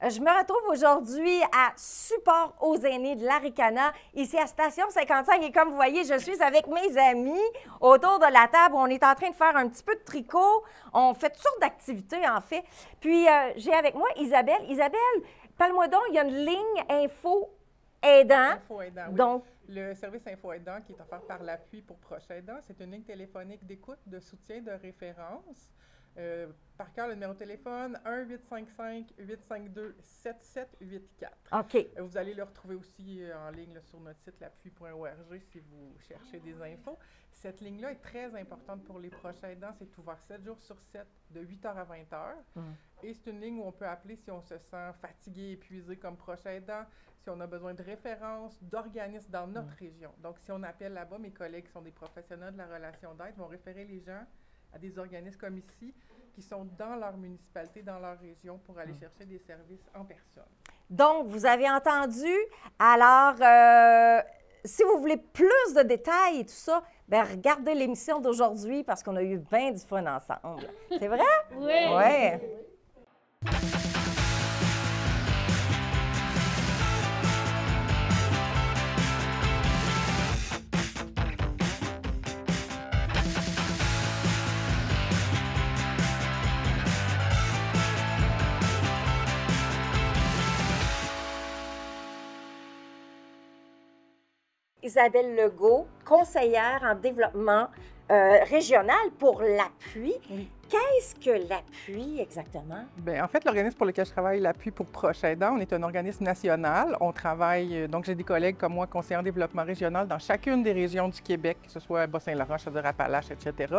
Je me retrouve aujourd'hui à Support aux aînés de l'Aricana, ici à Station 55. Et comme vous voyez, je suis avec mes amis autour de la table. On est en train de faire un petit peu de tricot. On fait toutes sortes d'activités, en fait. Puis, j'ai avec moi Isabelle. Isabelle, parle-moi donc, il y a une ligne info aidant. Info aidant, oui. Donc, le service Info aidant qui est offert par l'Appui pour proches aidants, c'est une ligne téléphonique d'écoute, de soutien, de référence. Par cœur, le numéro de téléphone 1-855-852-7784. OK. Vous allez le retrouver aussi en ligne là, sur notre site l'appui.org si vous cherchez des infos. Cette ligne-là est très importante pour les proches aidants. C'est ouvert 7 jours sur 7, de 8h à 20h. Et c'est une ligne où on peut appeler si on se sent fatigué, épuisé comme proche aidant, si on a besoin de références, d'organismes dans notre région. Donc, si on appelle là-bas, mes collègues qui sont des professionnels de la relation d'aide vont référer les gens à des organismes comme ici, qui sont dans leur municipalité, dans leur région, pour aller chercher des services en personne. Donc, vous avez entendu. Alors, si vous voulez plus de détails et tout ça, bien, regardez l'émission d'aujourd'hui parce qu'on a eu bien du fun ensemble. C'est vrai? Oui. Oui. Isabelle Legault, conseillère en développement régional pour l'Appui. Oui. Qu'est-ce que l'Appui exactement? Bien, en fait, l'organisme pour lequel je travaille, l'Appui pour proches aidants, on est un organisme national. On travaille, donc j'ai des collègues comme moi, conseillers en développement régional dans chacune des régions du Québec, que ce soit Bas-Saint-Laurent, Chaudière-Appalaches, etc.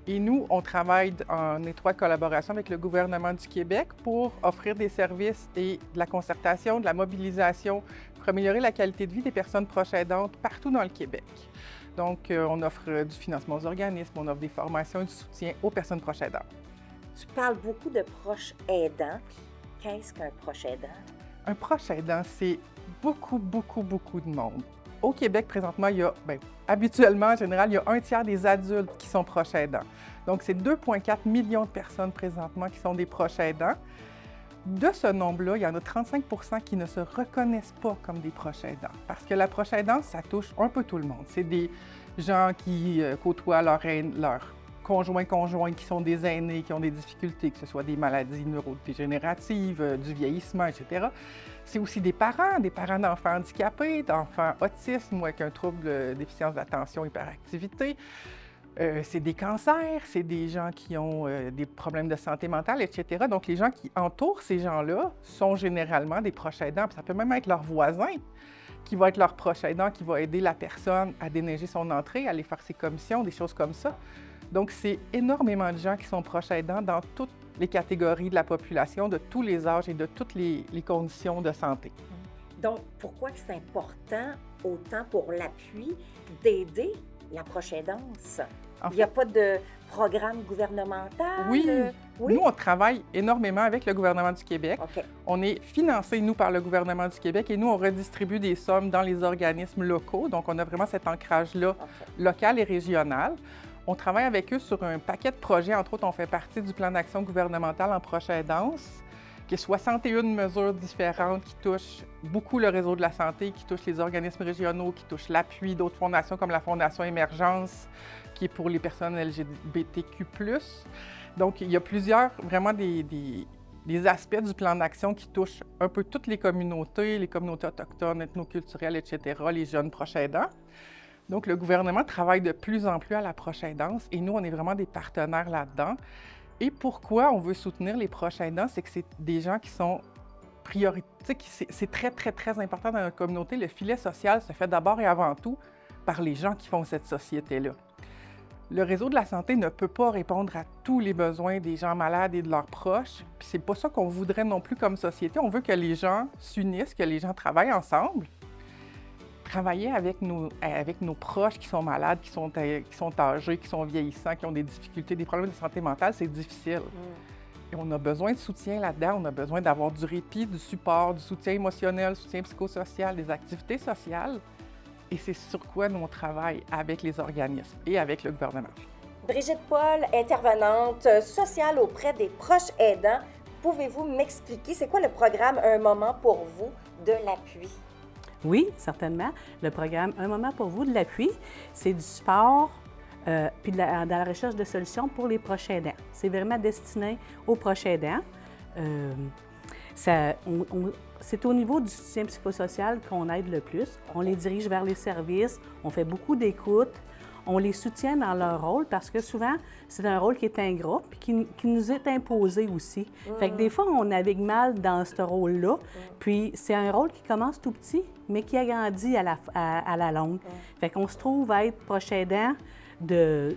Et nous, on travaille en étroite collaboration avec le gouvernement du Québec pour offrir des services et de la concertation, de la mobilisation pour améliorer la qualité de vie des personnes proches aidantes partout dans le Québec. Donc, on offre du financement aux organismes, on offre des formations et du soutien aux personnes proches aidantes. Tu parles beaucoup de proches aidants. Qu'est-ce qu'un proche aidant? Un proche aidant, c'est beaucoup de monde. Au Québec, présentement, il y a, habituellement, en général, il y a un tiers des adultes qui sont proches aidants. Donc, c'est 2,4 millions de personnes présentement qui sont des proches aidants. De ce nombre-là, il y en a 35 % qui ne se reconnaissent pas comme des proches aidants. Parce que la proche aidance, ça touche un peu tout le monde. C'est des gens qui côtoient leur conjoints qui sont des aînés, qui ont des difficultés, que ce soit des maladies neurodégénératives, du vieillissement, etc. C'est aussi des parents d'enfants handicapés, d'enfants autistes ou avec un trouble de déficience d'attention, hyperactivité. C'est des cancers, c'est des gens qui ont des problèmes de santé mentale, etc. Donc, les gens qui entourent ces gens-là sont généralement des proches aidants. Puis ça peut même être leur voisin qui va être leur proche aidant, qui va aider la personne à déneiger son entrée, à aller faire ses commissions, des choses comme ça. Donc, c'est énormément de gens qui sont proches aidants dans toutes les catégories de la population, de tous les âges et de toutes les conditions de santé. Donc, pourquoi c'est important, autant pour l'appui, d'aider la proche aidance? Il n'y a pas de programme gouvernemental? Oui. Nous, on travaille énormément avec le gouvernement du Québec. OK. On est financé, nous, par le gouvernement du Québec et nous, on redistribue des sommes dans les organismes locaux. Donc, on a vraiment cet ancrage-là local et régional. On travaille avec eux sur un paquet de projets. Entre autres, on fait partie du plan d'action gouvernemental en proche aidance, qui est 61 mesures différentes qui touchent beaucoup le réseau de la santé, qui touchent les organismes régionaux, qui touchent l'appui d'autres fondations comme la Fondation Émergence, qui est pour les personnes LGBTQ+. Donc, il y a plusieurs, vraiment des aspects du plan d'action qui touchent un peu toutes les communautés autochtones, ethnoculturelles, etc., les jeunes proches aidants. Donc, le gouvernement travaille de plus en plus à la proche aidance et nous, on est vraiment des partenaires là-dedans. Et pourquoi on veut soutenir les proches aidants, c'est que c'est des gens qui sont prioritaires. C'est très important dans notre communauté. Le filet social se fait d'abord et avant tout par les gens qui font cette société-là. Le réseau de la santé ne peut pas répondre à tous les besoins des gens malades et de leurs proches. Puis c'est pas ça qu'on voudrait non plus comme société. On veut que les gens s'unissent, que les gens travaillent ensemble. Travailler avec nos proches qui sont malades, qui sont âgés, qui sont vieillissants, qui ont des difficultés, des problèmes de santé mentale, c'est difficile. Et on a besoin de soutien là-dedans, on a besoin d'avoir du répit, du support, du soutien émotionnel, du soutien psychosocial, des activités sociales. Et c'est sur quoi nous, on travaille avec les organismes et avec le gouvernement. Brigitte Paul, intervenante sociale auprès des proches aidants. pouvez-vous m'expliquer, c'est quoi le programme Un moment pour vous de l'appui? Oui, certainement. Le programme Un moment pour vous de l'appui, c'est du support puis dans la recherche de solutions pour les proches aidants. C'est vraiment destiné aux proches aidants. C'est au niveau du soutien psychosocial qu'on aide le plus. On les dirige vers les services, on fait beaucoup d'écoute, on les soutient dans leur rôle parce que souvent, c'est un rôle qui est ingrat puis qui nous est imposé aussi. Fait que des fois, on navigue mal dans ce rôle-là. Puis c'est un rôle qui commence tout petit, mais qui agrandit à la longue. Fait qu'on se trouve à être proche aidant de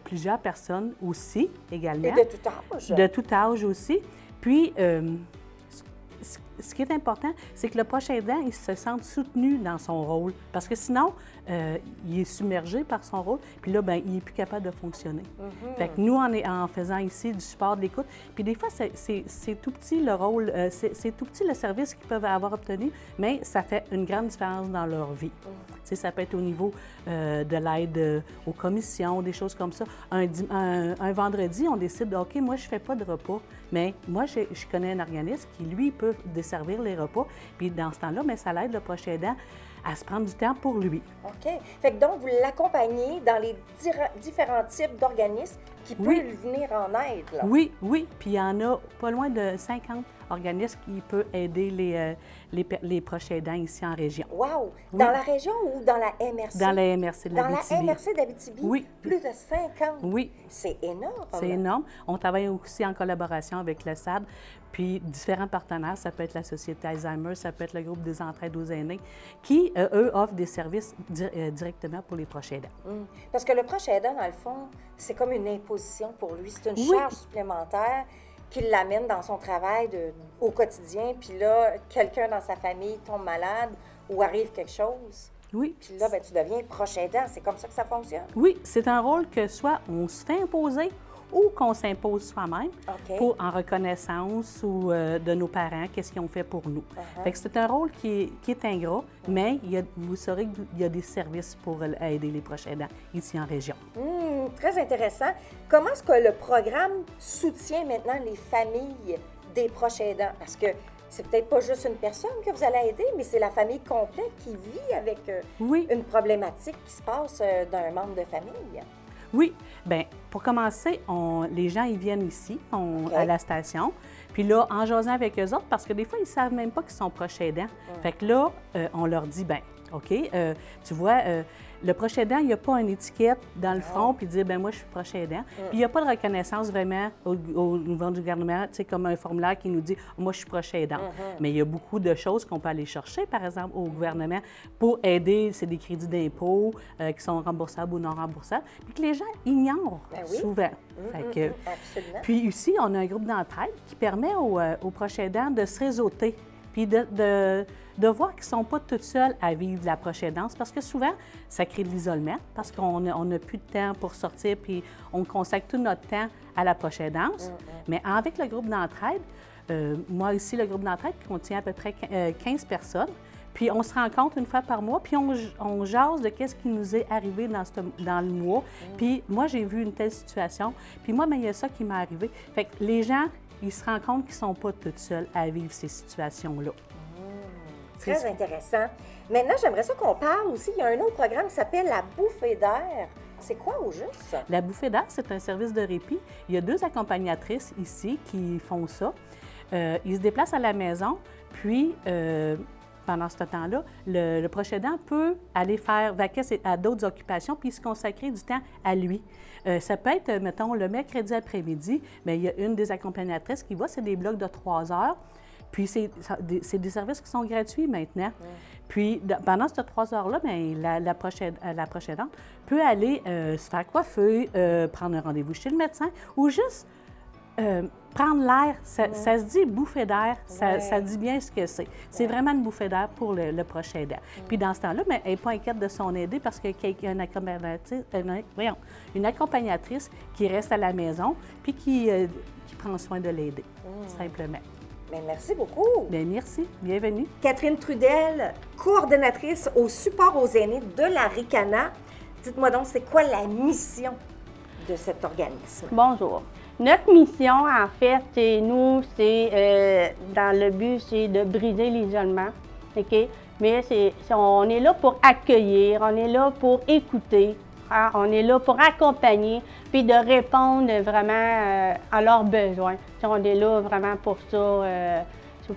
plusieurs personnes aussi, également. Et de tout âge? De tout âge aussi. Puis, ce qui est important, c'est que le proche aidant, il se sente soutenu dans son rôle. Parce que sinon, il est submergé par son rôle, puis là, bien, il n'est plus capable de fonctionner. Fait que nous, en faisant ici du support de l'écoute, puis des fois, c'est tout petit le rôle, c'est tout petit le service qu'ils peuvent avoir obtenu, mais ça fait une grande différence dans leur vie. Tu sais, ça peut être au niveau de l'aide aux commissions, des choses comme ça. Un vendredi, on décide, OK, moi, je ne fais pas de repas, mais moi, je connais un organisme qui, lui, peut desservir les repas. Puis dans ce temps-là, bien, ça l'aide le proche aidant à se prendre du temps pour lui. OK. Fait que donc, vous l'accompagnez dans les différents types d'organismes qui peuvent venir en aide, là. Oui, oui. Puis il y en a pas loin de 50 organismes qui peuvent aider les proches aidants ici en région. Wow! Oui. Dans la région ou dans la MRC? Dans la MRC de l'Abitibi. Dans la MRC d'Abitibi? Oui. Plus de 50? Oui. C'est énorme. C'est énorme. On travaille aussi en collaboration avec le SAD, puis différents partenaires. Ça peut être la Société Alzheimer, ça peut être le groupe des entraides aux aînés, qui, eux, offrent des services directement pour les proches aidants. Parce que le proche aidant, dans le fond, c'est comme une imposition pour lui. C'est une charge supplémentaire qui l'amène dans son travail au quotidien. Puis là, quelqu'un dans sa famille tombe malade ou arrive quelque chose. Oui. Puis là, bien, tu deviens proche aidant. C'est comme ça que ça fonctionne? Oui, c'est un rôle que soit on se fait imposer ou qu'on s'impose soi-même en reconnaissance ou de nos parents, qu'est-ce qu'ils ont fait pour nous. Fait que c'est un rôle qui est ingrat, mais vous saurez qu'il y a des services pour aider les proches aidants ici en région. Très intéressant. Comment est-ce que le programme soutient maintenant les familles des proches aidants? Parce que c'est peut-être pas juste une personne que vous allez aider, mais c'est la famille complète qui vit avec une problématique qui se passe d'un membre de famille. Oui. Bien, pour commencer, les gens, ils viennent ici, à la station. Puis là, en jasant avec eux autres, parce que des fois, ils ne savent même pas qu'ils sont proches aidants. Fait que là, on leur dit, bien, OK, tu vois, le proche aidant, il n'y a pas une étiquette dans le front puis dire, bien, moi, je suis proche aidant. Puis il n'y a pas de reconnaissance vraiment au niveau du gouvernement, tu sais, comme un formulaire qui nous dit, moi, je suis proche aidant. Mais il y a beaucoup de choses qu'on peut aller chercher, par exemple, au gouvernement pour aider. C'est des crédits d'impôt qui sont remboursables ou non remboursables, puis que les gens ignorent souvent. Fait que, absolument. puis ici, on a un groupe d'entraide qui permet aux proches aidants de se réseauter puis de voir qu'ils ne sont pas toutes seuls à vivre la proche aidance, parce que souvent, ça crée de l'isolement, parce qu'on n'a plus de temps pour sortir, puis on consacre tout notre temps à la proche aidance. Mais avec le groupe d'entraide, moi ici, le groupe d'entraide contient à peu près 15 personnes, puis on se rencontre une fois par mois, puis on jase de qu'est-ce qui nous est arrivé dans le mois. Puis moi, j'ai vu une telle situation, puis moi, il y a ça qui m'est arrivé. Fait que les gens, ils se rendent compte qu'ils ne sont pas toutes seuls à vivre ces situations-là. Très intéressant. Maintenant, j'aimerais ça qu'on parle aussi. Il y a un autre programme qui s'appelle la bouffée d'air. C'est quoi au juste? La bouffée d'air, c'est un service de répit. Il y a 2 accompagnatrices ici qui font ça. Ils se déplacent à la maison, puis pendant ce temps-là, le proche aidant peut aller faire vaquer à d'autres occupations puis se consacrer du temps à lui. Ça peut être, mettons, le mercredi après-midi, mais il y a une des accompagnatrices qui va, c'est des blocs de 3 heures. Puis c'est des services qui sont gratuits maintenant. Puis pendant ces 3 heures-là, bien, la proche aidante peut aller se faire coiffer, prendre un rendez-vous chez le médecin ou juste prendre l'air. Ça se dit bouffée d'air, ça dit bien ce que c'est. C'est vraiment une bouffée d'air pour le proche aidant. Puis dans ce temps-là, bien, elle n'est pas inquiète de son aider parce qu'il y a une accompagnatrice qui reste à la maison puis qui prend soin de l'aider, simplement. Bien, merci beaucoup. Bien, merci. Bienvenue. Catherine Trudel, coordonnatrice au support aux aînés de la RICANA. Dites-moi donc, c'est quoi la mission de cet organisme? Bonjour. Notre mission, en fait, dans le but, c'est de briser l'isolement, OK? Mais on est là pour accueillir, on est là pour écouter, hein? On est là pour accompagner, puis de répondre vraiment à leurs besoins. On est là vraiment pour ça,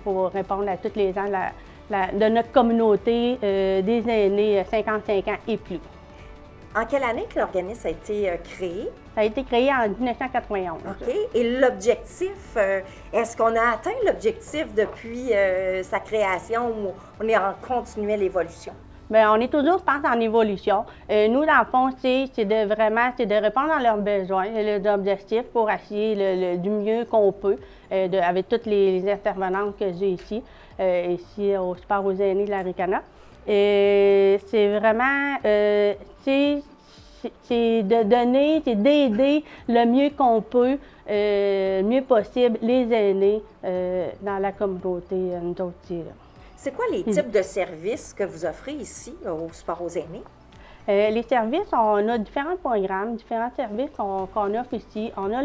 pour répondre à tous les gens de notre communauté des aînés 55 ans et plus. En quelle année que l'organisme a été créé? Ça a été créé en 1991. OK. Et l'objectif, est-ce qu'on a atteint l'objectif depuis sa création ou on est en continuelle évolution? Bien, on est toujours, je pense, en évolution. Nous, dans le fond, c'est de répondre à leurs besoins et leurs objectifs pour essayer du mieux qu'on peut avec toutes les intervenantes que j'ai ici au Sport aux aînés de l'Aricana. C'est vraiment, c'est de donner, c'est d'aider le mieux qu'on peut, le mieux possible, les aînés dans la communauté, nous autres ici. C'est quoi les types de services que vous offrez ici au Sport aux aînés? Les services, on a différents programmes, différents services qu'on offre ici. On a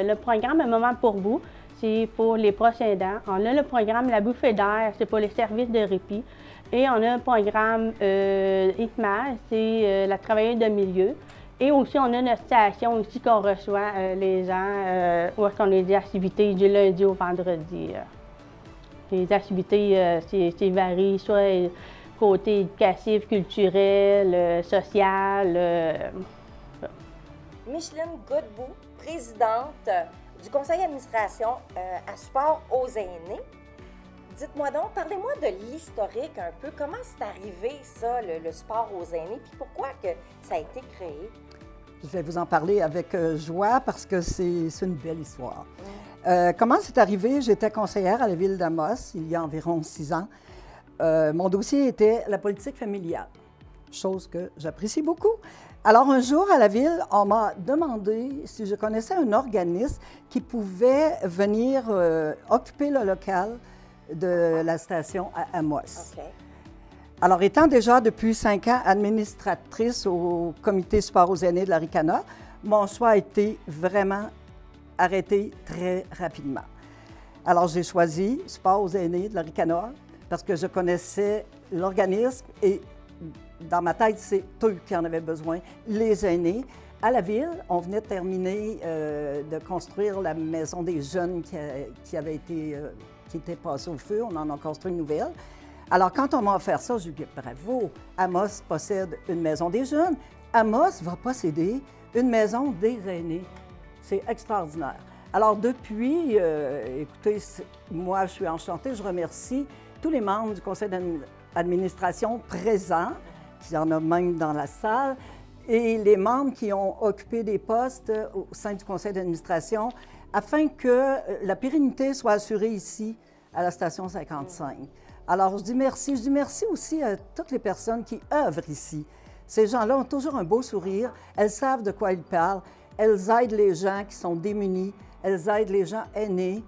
le programme Un moment pour vous, c'est pour les proches aidants. On a le programme La bouffée d'air, c'est pour les services de répit. Et on a un programme ITMAS, c'est la travailleuse de milieu. Et aussi, on a notre station ici qu'on reçoit les gens, où est-ce qu'on a des activités du lundi au vendredi. Les activités, c'est varié, soit côté éducatif, culturel, social. Micheline Godbout, présidente du conseil d'administration à Sport aux aînés. Dites-moi donc, parlez-moi de l'historique un peu. Comment c'est arrivé, ça, le sport aux aînés, puis pourquoi que ça a été créé? Je vais vous en parler avec joie parce que c'est une belle histoire. Comment c'est arrivé? J'étais conseillère à la ville d'Amos il y a environ 6 ans. Mon dossier était la politique familiale, chose que j'apprécie beaucoup. Alors, un jour, à la ville, on m'a demandé si je connaissais un organisme qui pouvait venir occuper le local de la station à Amos. Okay. Alors, étant déjà depuis 5 ans administratrice au comité sport aux aînés de l'Aricana, mon choix a été vraiment arrêté très rapidement. Alors, j'ai choisi sport aux aînés de l'Aricana parce que je connaissais l'organisme et dans ma tête, c'est eux qui en avaient besoin, les aînés. À la ville, on venait de terminer de construire la maison des jeunes qui était passée au feu. On en a construit une nouvelle. Alors, quand on m'a offert ça, j'ai dit « Bravo, Amos possède une maison des jeunes. Amos va posséder une maison des aînés. » C'est extraordinaire. Alors, depuis, écoutez, moi, je suis enchantée. Je remercie tous les membres du conseil d'administration présents, qui en a même dans la salle, et les membres qui ont occupé des postes au sein du conseil d'administration, afin que la pérennité soit assurée ici, à la station 55. Alors, je dis merci. Je dis merci aussi à toutes les personnes qui œuvrent ici. Ces gens-là ont toujours un beau sourire. Elles savent de quoi ils parlent. Elles aident les gens qui sont démunis. Elles aident les gens aînés.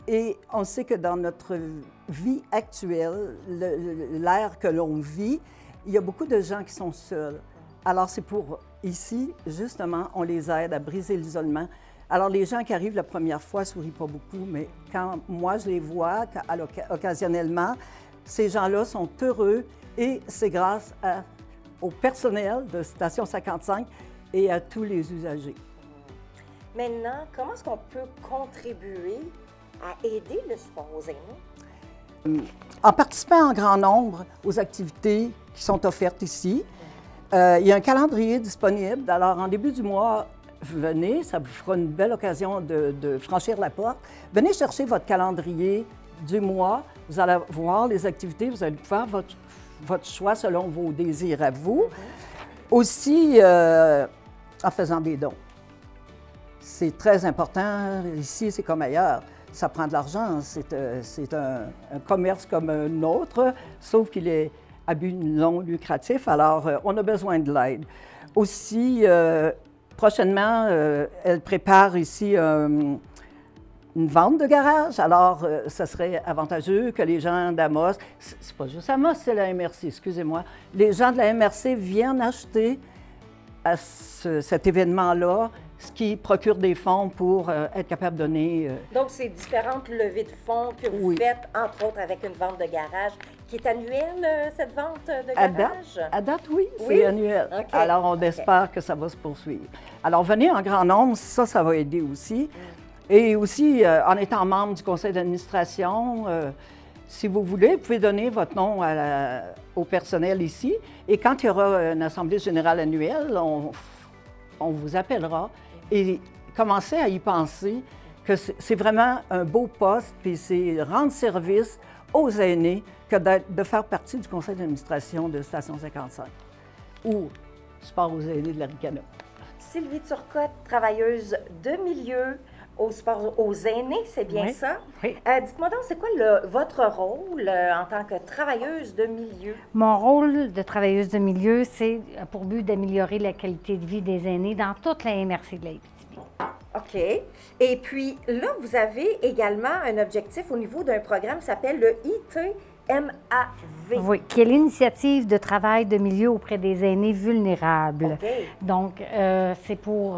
Et on sait que dans notre vie actuelle, l'ère que l'on vit, il y a beaucoup de gens qui sont seuls. Alors, c'est pour ici, justement, on les aide à briser l'isolement. Alors, les gens qui arrivent la première fois ne sourient pas beaucoup, mais quand moi, je les vois occasionnellement, ces gens-là sont heureux et c'est grâce au personnel de Station 55 et à tous les usagers. Maintenant, comment est-ce qu'on peut contribuer à aider le sport aux aînés? En participant en grand nombre aux activités qui sont offertes ici, il y a un calendrier disponible. Alors, en début du mois, venez, ça vous fera une belle occasion de franchir la porte. Venez chercher votre calendrier du mois. Vous allez voir les activités, vous allez faire votre choix selon vos désirs à vous. Aussi, en faisant des dons. C'est très important. Ici, c'est comme ailleurs. Ça prend de l'argent. C'est un commerce comme un autre, sauf qu'il est à but non lucratif. Alors, on a besoin de l'aide. Aussi, prochainement, elle prépare ici une vente de garage. Alors, ce serait avantageux que les gens d'Amos, c'est pas juste Amos, c'est la MRC, excusez-moi, les gens de la MRC viennent acheter à cet événement-là ce qui procure des fonds pour être capable de donner. Donc, c'est différentes levées de fonds que vous faites, entre autres avec une vente de garage, qui est annuelle, cette vente de garage? À date, oui, c'est annuel. Okay. Alors, on espère que ça va se poursuivre. Alors, venez en grand nombre, ça va aider aussi. Et aussi, en étant membre du conseil d'administration, si vous voulez, vous pouvez donner votre nom au personnel ici. Et quand il y aura une assemblée générale annuelle, on vous appellera et commencez à y penser que c'est vraiment un beau poste, puis c'est rendre service aux aînés que de faire partie du conseil d'administration de Station 55 ou Sport aux aînés de l'Aricana. Sylvie Turcotte, travailleuse de milieu au sport aux aînés, c'est bien ça? Oui. Dites-moi donc, c'est quoi votre rôle en tant que travailleuse de milieu? Mon rôle de travailleuse de milieu, c'est pour but d'améliorer la qualité de vie des aînés dans toute la MRC de l'Abitibi. OK. Et puis là, vous avez également un objectif au niveau d'un programme qui s'appelle le ITMAV. Oui, qui est l'initiative de travail de milieu auprès des aînés vulnérables. Okay. Donc, c'est pour...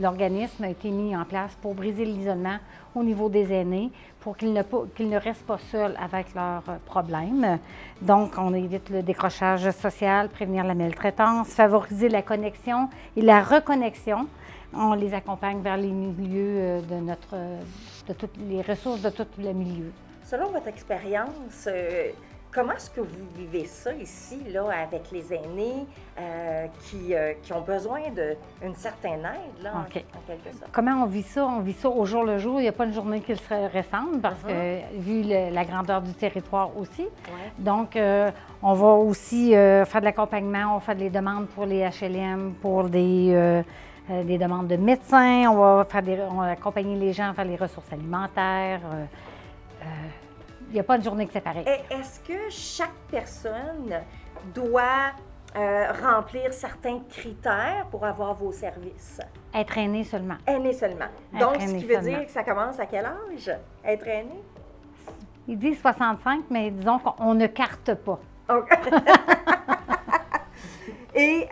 l'organisme a été mis en place pour briser l'isolement au niveau des aînés, pour qu'ils ne restent pas seuls avec leurs problèmes. Donc, on évite le décrochage social, prévenir la maltraitance, favoriser la connexion et la reconnexion. On les accompagne vers les milieux de toutes les ressources de tout le milieu. Selon votre expérience, comment est-ce que vous vivez ça ici, là, avec les aînés qui ont besoin d'une certaine aide, là, okay. en quelque sorte? Comment on vit ça? On vit ça au jour le jour. Il n'y a pas une journée qui serait récente parce que, vu la grandeur du territoire aussi. Donc, on va aussi faire de l'accompagnement, on fait des demandes pour les HLM, pour des demandes de médecins, on va accompagner les gens à faire les ressources alimentaires. Il n'y a pas une journée que c'est pareil. Est-ce que chaque personne doit remplir certains critères pour avoir vos services? Être aîné seulement. Aîné seulement. Donc, ce qui veut dire que ça commence à quel âge, être aîné? Ils disent 65, mais disons qu'on ne carte pas. Okay. Et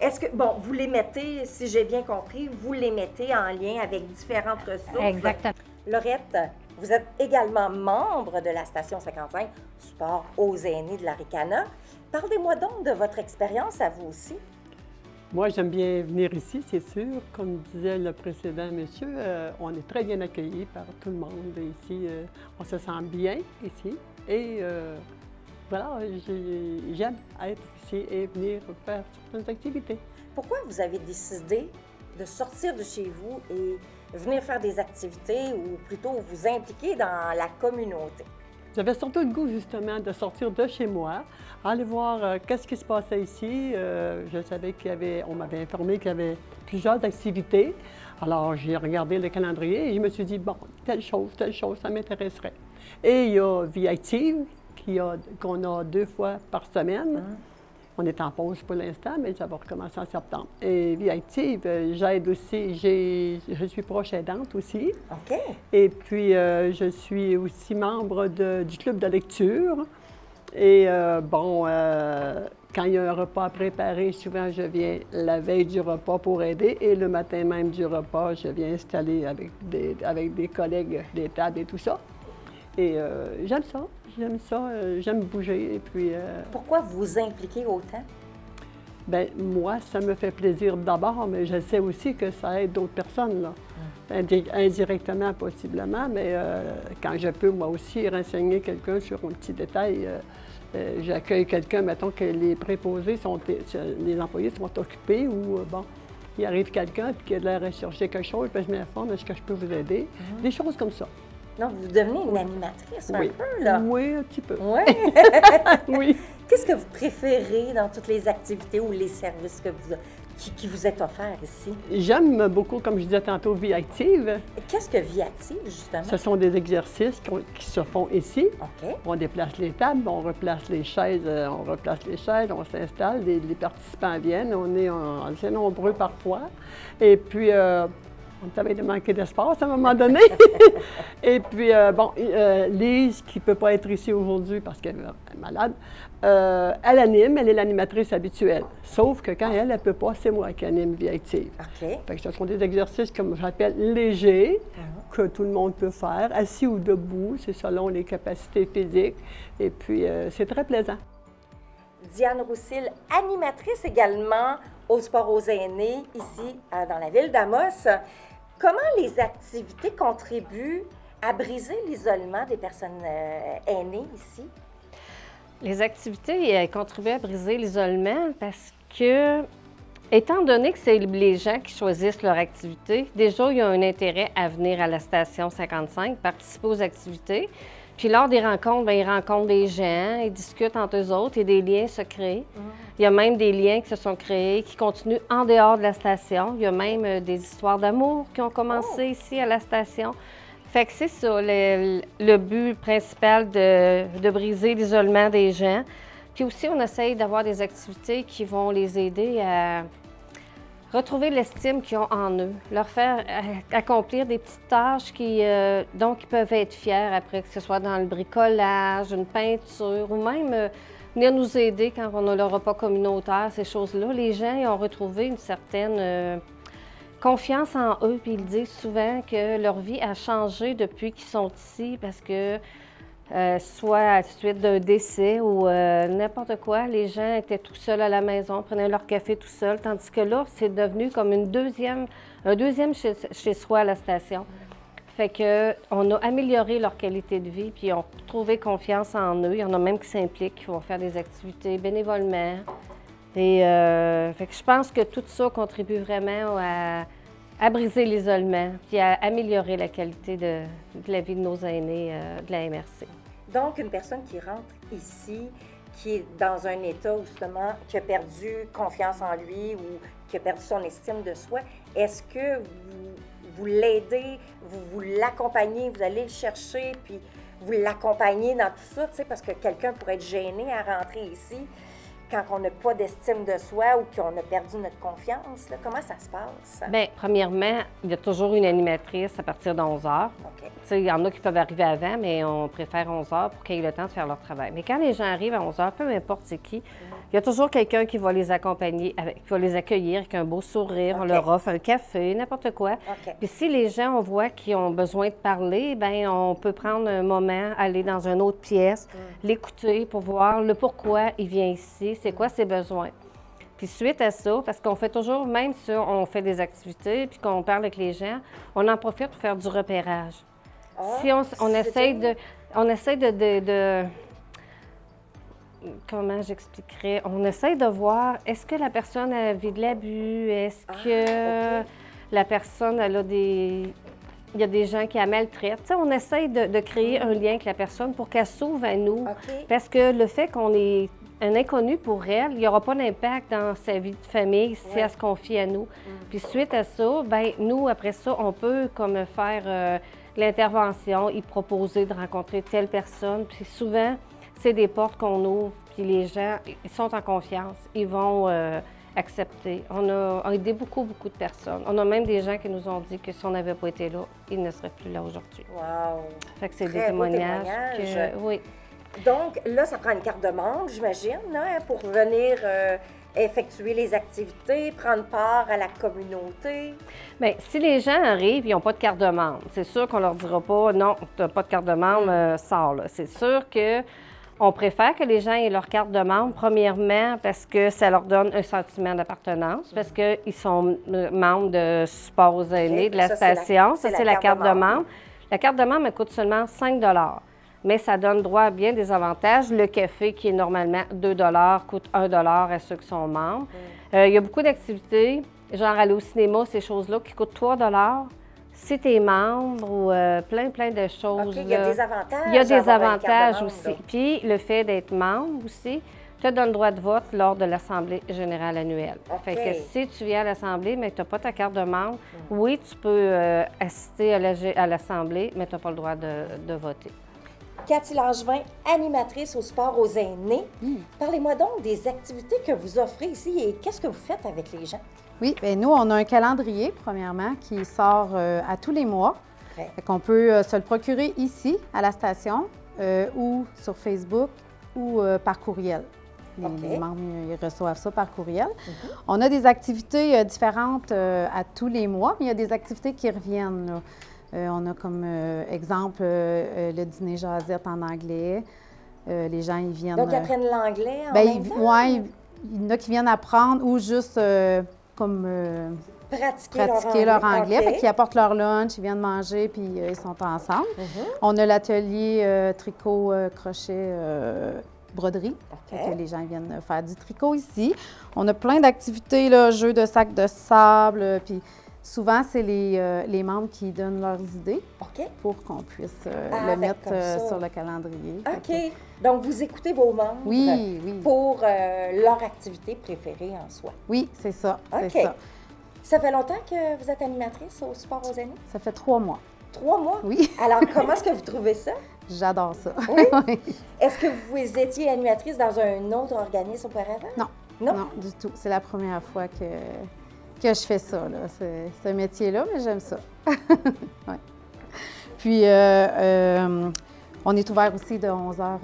est-ce que, bon, vous les mettez, si j'ai bien compris, vous les mettez en lien avec différentes ressources. Exactement. Laurette, vous êtes également membre de la Station 55, Sport aux aînés de l'Aricana. Parlez-moi donc de votre expérience à vous aussi. Moi, j'aime bien venir ici, c'est sûr. Comme disait le précédent monsieur, on est très bien accueillis par tout le monde ici. On se sent bien ici. Et voilà, j'aime être ici et venir faire certaines activités. Pourquoi vous avez décidé de sortir de chez vous et venir faire des activités ou plutôt vous impliquer dans la communauté? J'avais surtout le goût, justement, de sortir de chez moi, aller voir qu'est-ce qui se passait ici. Je savais on m'avait informé qu'il y avait plusieurs activités. Alors, j'ai regardé le calendrier et je me suis dit, bon, telle chose, ça m'intéresserait. Et il y a Vie Active, qu'on a 2 fois par semaine. On est en pause pour l'instant, mais ça va recommencer en septembre. Et Vie Active, j'aide aussi, je suis proche aidante aussi. OK. Et puis, je suis aussi membre du club de lecture. Et quand il y a un repas à préparer, souvent je viens la veille du repas pour aider. Et le matin même du repas, je viens installer avec des collègues des tables et tout ça. Et j'aime ça. J'aime bouger. Et puis, pourquoi vous impliquez autant? Bien, moi, ça me fait plaisir d'abord, mais je sais aussi que ça aide d'autres personnes, là. Indirectement, possiblement, mais quand je peux, moi aussi, renseigner quelqu'un sur un petit détail, j'accueille quelqu'un, mettons que les préposés les employés sont occupés ou, bon, il arrive quelqu'un puis qu'il a l'air à chercher quelque chose, puis je m'informe, est-ce que je peux vous aider? Des choses comme ça. Donc, vous devenez une animatrice un peu, là? Oui, un petit peu. Oui? Oui. Qu'est-ce que vous préférez dans toutes les activités ou les services qui vous est offert ici? J'aime beaucoup, comme je disais tantôt, Vie Active. Qu'est-ce que Vie Active, justement? Ce sont des exercices qui se font ici. OK. On déplace les tables, on replace les chaises, on s'installe, les participants viennent, on est assez nombreux parfois. Et puis, On avait de manquer d'espace à un moment donné. Et puis, Lise, qui ne peut pas être ici aujourd'hui parce qu'elle est malade, elle anime, elle est l'animatrice habituelle. Sauf que quand elle ne peut pas, c'est moi qui anime Vie active. OK. Fait que ce sont des exercices, comme j'appelle, légers, que tout le monde peut faire, assis ou debout, c'est selon les capacités physiques. Et puis, c'est très plaisant. Diane Roussille, animatrice également au Sport aux aînés, ici dans la ville d'Amos. Comment les activités contribuent à briser l'isolement des personnes aînées ici? Les activités elles contribuent à briser l'isolement parce que, étant donné que c'est les gens qui choisissent leur activité, déjà, ils ont un intérêt à venir à la station 55, participer aux activités. Puis lors des rencontres, bien, ils rencontrent des gens, ils discutent entre eux autres et des liens se créent. Il y a même des liens qui se sont créés, qui continuent en dehors de la station. Il y a même des histoires d'amour qui ont commencé ici à la station. Fait que c'est ça, le but principal de briser l'isolement des gens. Puis aussi, on essaye d'avoir des activités qui vont les aider à retrouver l'estime qu'ils ont en eux, leur faire accomplir des petites tâches dont ils peuvent être fiers après, que ce soit dans le bricolage, une peinture ou même venir nous aider quand on a le repas communautaire, ces choses-là. Les gens ils ont retrouvé une certaine confiance en eux, puis ils disent souvent que leur vie a changé depuis qu'ils sont ici parce que soit à la suite d'un décès ou n'importe quoi, les gens étaient tout seuls à la maison, prenaient leur café tout seuls, tandis que là, c'est devenu comme un deuxième chez soi à la station. Fait qu'on a amélioré leur qualité de vie, puis ils ont trouvé confiance en eux. Il y en a même qui s'impliquent, qui vont faire des activités bénévolement. Et fait que je pense que tout ça contribue vraiment à briser l'isolement, puis à améliorer la qualité de la vie de nos aînés de la MRC. Donc, une personne qui rentre ici, qui est dans un état où justement, qui a perdu confiance en lui ou qui a perdu son estime de soi, est-ce que vous l'aidez, vous l'accompagnez, vous allez le chercher, puis vous l'accompagnez dans tout ça, tu sais, parce que quelqu'un pourrait être gêné à rentrer ici quand on n'a pas d'estime de soi ou qu'on a perdu notre confiance, là. Comment ça se passe? Bien, premièrement, il y a toujours une animatrice à partir de 11 h. OK. Tu sais, il y en a qui peuvent arriver avant, mais on préfère 11 h pour qu'ils aient le temps de faire leur travail. Mais quand les gens arrivent à 11 h, peu importe c'est qui, il y a toujours quelqu'un qui va les accompagner, qui va les accueillir avec un beau sourire. OK. On leur offre un café, n'importe quoi. OK. Puis si les gens, on voit qu'ils ont besoin de parler, bien, on peut prendre un moment, aller dans une autre pièce, l'écouter pour voir le pourquoi il vient ici, c'est quoi ses besoins. Puis suite à ça, parce qu'on fait toujours, même si on fait des activités, puis qu'on parle avec les gens, on en profite pour faire du repérage. Si on essaie de comment j'expliquerais? On essaie de voir, est-ce que la personne a vécu de l'abus? Est-ce que la personne, elle a des... Il y a des gens qui la maltraitent. Tu sais, on essaie de créer un lien avec la personne pour qu'elle s'ouvre à nous. Parce que le fait qu'on est un inconnu pour elle, il n'y aura pas d'impact dans sa vie de famille si elle se confie à nous. Puis suite à ça, bien, nous, après ça, on peut comme faire l'intervention, y proposer de rencontrer telle personne. Puis souvent, c'est des portes qu'on ouvre, puis les gens, ils sont en confiance, ils vont accepter. On a aidé beaucoup de personnes. On a même des gens qui nous ont dit que si on n'avait pas été là, ils ne seraient plus là aujourd'hui. Wow! Fait que c'est des témoignages que, oui. Donc, là, ça prend une carte de membre, j'imagine, hein, pour venir effectuer les activités, prendre part à la communauté. Bien, si les gens arrivent, ils n'ont pas de carte de membre, c'est sûr qu'on leur dira pas « non, tu n'as pas de carte de membre, sors là ». C'est sûr qu'on préfère que les gens aient leur carte de membre, premièrement, parce que ça leur donne un sentiment d'appartenance, parce qu'ils sont membres de Sport aux aînés de la station. Ça, c'est la carte de membre. La carte de membre, elle coûte seulement 5 $. Mais ça donne droit à bien des avantages. Le café, qui est normalement 2 $, coûte 1 $ à ceux qui sont membres. Il y a beaucoup d'activités, genre aller au cinéma, ces choses-là, qui coûtent 3 $ si tu es membre ou plein de choses. OK, il y a des avantages. Il y a des avantages aussi. Puis le fait d'être membre aussi te donne droit de vote lors de l'Assemblée générale annuelle. Fait que si tu viens à l'Assemblée, mais que tu n'as pas ta carte de membre, oui, tu peux assister à l'Assemblée, mais tu n'as pas le droit de voter. Cathy Langevin, animatrice au Sport aux aînés. Parlez-moi donc des activités que vous offrez ici et qu'est-ce que vous faites avec les gens? Oui, bien nous, on a un calendrier, premièrement, qui sort à tous les mois. Okay. Fait qu'on peut se le procurer ici, à la station, ou sur Facebook, ou par courriel. Les membres, ils reçoivent ça par courriel. On a des activités différentes à tous les mois, mais il y a des activités qui reviennent, là. On a comme exemple le dîner jasette en anglais. Les gens, ils viennent... Donc, ils apprennent l'anglais en bien, même temps? Oui, il y en a qui viennent apprendre ou juste comme... pratiquer leur anglais. Okay. Fait qu'ils apportent leur lunch, ils viennent manger, puis ils sont ensemble. On a l'atelier tricot, crochet, broderie. Fait que les gens viennent faire du tricot ici. On a plein d'activités, là, jeux de sacs de sable, puis souvent, c'est les membres qui donnent leurs idées pour qu'on puisse le mettre sur le calendrier. OK. Donc, vous écoutez vos membres pour leur activité préférée en soi. Oui, c'est ça. OK. C'est ça. Ça fait longtemps que vous êtes animatrice au Support aux aînés? Ça fait 3 mois. 3 mois? Oui. Alors, comment est-ce que vous trouvez ça? J'adore ça. Oui? Est-ce que vous étiez animatrice dans un autre organisme auparavant? Non. Non? Non, du tout. C'est la première fois que je fais ça, là, ce métier-là, mais j'aime ça. Ouais. Puis, on est ouvert aussi de 11h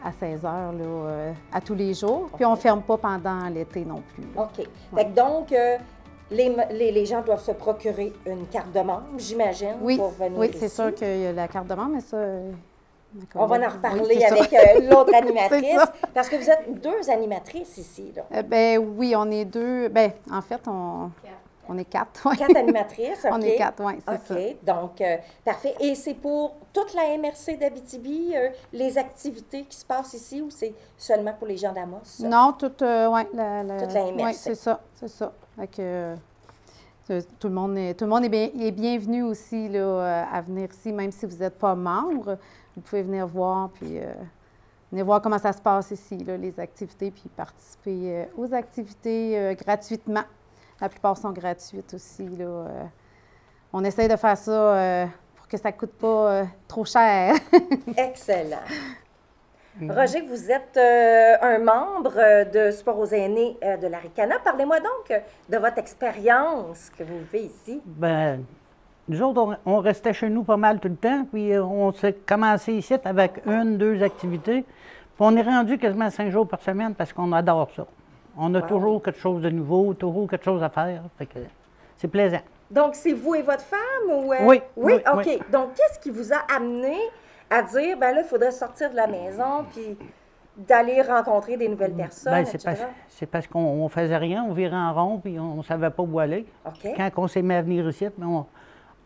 à 16h là, à tous les jours. Puis, on ne ferme pas pendant l'été non plus. Là. OK. Fait que donc, les gens doivent se procurer une carte de membre, j'imagine, pour venir oui, ici. c'est sûr qu'il y a la carte de membre, mais ça... On va en reparler avec l'autre animatrice, parce que vous êtes 2 animatrices ici. Ben oui, on est 2. Ben en fait, on est 4. Ouais. 4 animatrices, OK. On est 4, oui, c'est ça. OK, donc parfait. Et c'est pour toute la MRC d'Abitibi, les activités qui se passent ici, ou c'est seulement pour les gens d'Amos? Non, toute la MRC. Oui, c'est ça, c'est ça. Tout le monde est bienvenu aussi là, à venir ici, même si vous n'êtes pas membre. Vous pouvez venir voir, puis venir voir comment ça se passe ici, là, les activités, puis participer aux activités gratuitement. La plupart sont gratuites aussi. Là, on essaie de faire ça pour que ça ne coûte pas trop cher. Excellent. Roger, vous êtes un membre de Support aux aînés de l'Aricana. Parlez-moi donc de votre expérience que vous vivez ici. Bien, nous autres, on restait chez nous pas mal tout le temps, puis on s'est commencé ici avec 1, 2 activités. Puis on est rendu quasiment 5 jours par semaine parce qu'on adore ça. On a toujours quelque chose de nouveau, toujours quelque chose à faire. Fait que c'est plaisant. Donc, c'est vous et votre femme? Ou, Oui. Oui, OK. Oui. Donc, qu'est-ce qui vous a amené à dire, bien là, il faudrait sortir de la maison puis d'aller rencontrer des nouvelles personnes, Bien, etc.? c'est parce qu'on ne faisait rien, on virait en rond, puis on ne savait pas où aller. OK. Quand on s'est mis à venir ici,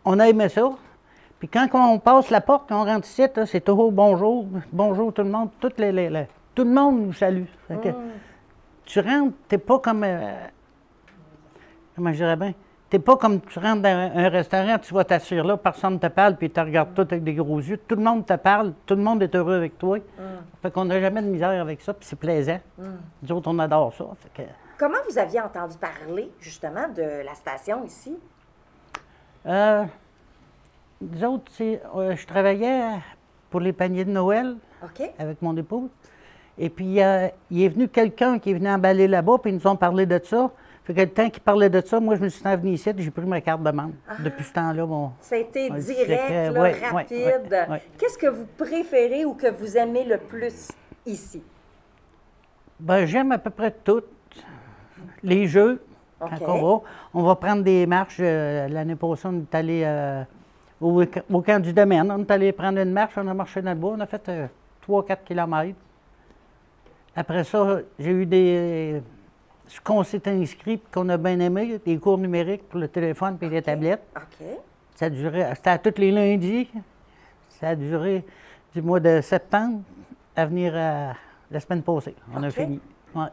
on a aimé ça. Puis quand on passe la porte, on rentre ici, c'est toujours bonjour, bonjour tout le monde. Tout le monde nous salue. Fait que, tu rentres, t'es pas comme... comment je dirais bien? T'es pas comme tu rentres dans un restaurant, tu vas t'asseoir là, personne ne te parle, puis tu regardes tout avec des gros yeux. Tout le monde te parle, tout le monde est heureux avec toi. Fait qu'on n'a jamais de misère avec ça, puis c'est plaisant. Nous autres, on adore ça. Fait que... Comment vous aviez entendu parler, justement, de la station ici? Nous autres, je travaillais pour les paniers de Noël avec mon épouse. Et puis, il est venu quelqu'un qui est venu emballer là-bas, puis ils nous ont parlé de ça. Fait que le temps qu'il parlait de ça, moi, je me suis venu ici, j'ai pris ma carte de membre. Depuis ce temps-là, ça a été direct, là, rapide. Qu'est-ce que vous préférez ou que vous aimez le plus ici? Bien, j'aime à peu près tout. Les jeux, quand on va prendre des marches. L'année passée, on est allé au camp du domaine. On est allé prendre une marche, on a marché dans le bois, on a fait 3-4 kilomètres. Après ça, j'ai eu ce qu'on s'est inscrit et qu'on a bien aimé, des cours numériques pour le téléphone et les tablettes. Ça durait, c'était à tous les lundis. Ça a duré du mois de septembre à venir la semaine passée. On a fini. Ouais.